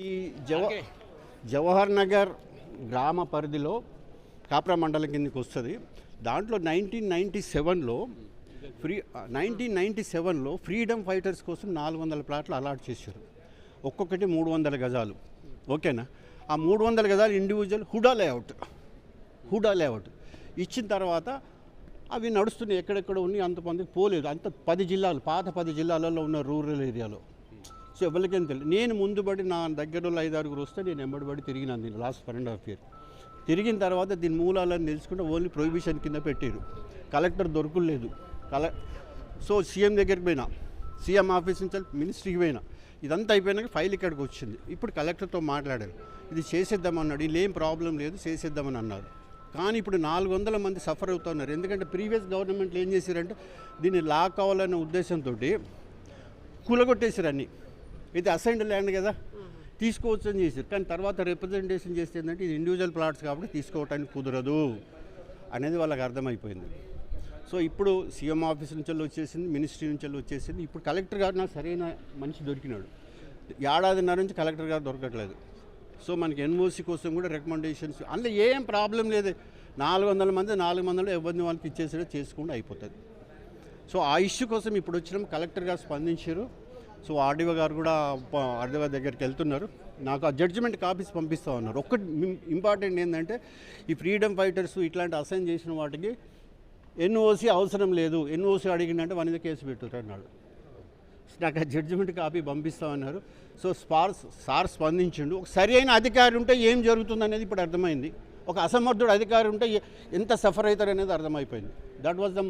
ఈ జవహర్ నగర్ గ్రామ పరిధిలో కాప్రా మండలం కిందకి వస్తుంది. దాంట్లో 1997లో ఫ్రీడమ్ ఫైటర్స్ కోసం 400 ప్లాట్లు అలాట్ చేశారు. ఒక్కొక్కటి 300 గజాలు. ఓకేనా? ఆ 300 గజాలు ఇండివిజువల్ హుడా లేఅవుట్ ఇచ్చిన తర్వాత అవి నడుస్తున్నాయి. ఎక్కడెక్కడ ఉన్నాయి, అంతమందికి పోలేదు. అంత 10 జిల్లాలు, పాత 10 జిల్లాలలో ఉన్న రూరల్ ఏరియాలో. సో ఎవరికేం తెలియదు. నేను ముందుబడి నా దగ్గర 5-6 వస్తే నేను ఎంబడిబడి తిరిగినాను. దీన్ని లాస్ట్ 1.5 year తిరిగిన తర్వాత దీని మూలాలను తెలుసుకుంటే ఓన్లీ ప్రొహిబిషన్ కింద పెట్టారు. కలెక్టర్ దొరకలేదు. సో సీఎం దగ్గరికి పోయినా, సీఎం ఆఫీస్ నుంచి మినిస్ట్రీకి పోయినా, ఇదంతా అయిపోయినాక ఫైల్ ఇక్కడికి వచ్చింది. ఇప్పుడు కలెక్టర్తో మాట్లాడారు. ఇది చేసేద్దామన్నాడు. ఇలా ఏం ప్రాబ్లం లేదు, చేసేద్దామని అన్నారు. కానీ ఇప్పుడు 400 మంది సఫర్ అవుతున్నారు. ఎందుకంటే ప్రీవియస్ గవర్నమెంట్లు ఏం చేశారంటే దీన్ని లాక్ అవ్వాలనే ఉద్దేశంతో కూలగొట్టేశారు అన్నీ. ఇది అసైన్డ్ ల్యాండ్ కదా, తీసుకోవచ్చు అని చేశారు. కానీ తర్వాత రిప్రజెంటేషన్ చేస్తే ఏంటంటే ఇది ఇండివిజువల్ ప్లాట్స్ కాబట్టి తీసుకోవటానికి కుదరదు అనేది వాళ్ళకి అర్థమైపోయింది. సో ఇప్పుడు సీఎం ఆఫీస్ నుంచి వచ్చేసింది, మినిస్ట్రీ నుంచి వచ్చేసింది. ఇప్పుడు కలెక్టర్ గారు నాకు సరైన మనిషి దొరికినాడు. 1.5 ఏడాది నుంచి కలెక్టర్ గారు దొరకట్లేదు. సో మనకి ఎన్ఓసి కోసం కూడా రికమెండేషన్స్, అందులో ఏం ప్రాబ్లం లేదు. 400 మంది 400 ఎవరిని వాళ్ళకి ఇచ్చేసే చేసుకుంటూ అయిపోతుంది. సో ఆ ఇష్యూ కోసం ఇప్పుడు వచ్చినాం. కలెక్టర్ గారు స్పందించారు. సో ఆర్డీఓ గారు కూడా ఆర్డీఓ దగ్గరికి వెళ్తున్నారు. నాకు ఆ జడ్జిమెంట్ కాపీస్ పంపిస్తూ ఉన్నారు. ఒక్కటి ఇంపార్టెంట్ ఏంటంటే ఈ ఫ్రీడమ్ ఫైటర్స్ ఇట్లాంటి అసైన్ చేసిన వాటికి ఎన్ఓసి అవసరం లేదు. ఎన్ఓసి అడిగిందంటే వాని మీద కేసు పెట్టుతున్నాడు. నాకు ఆ జడ్జిమెంట్ కాపీ పంపిస్తామన్నారు. సో సార్ స్పందించిండు. ఒక సరి అయిన అధికారి ఉంటే ఏం జరుగుతుంది అనేది ఇప్పుడు అర్థమైంది. ఒక అసమర్థుడు అధికారి ఉంటే ఎంత సఫర్ అవుతారు అనేది అర్థమైపోయింది. That was the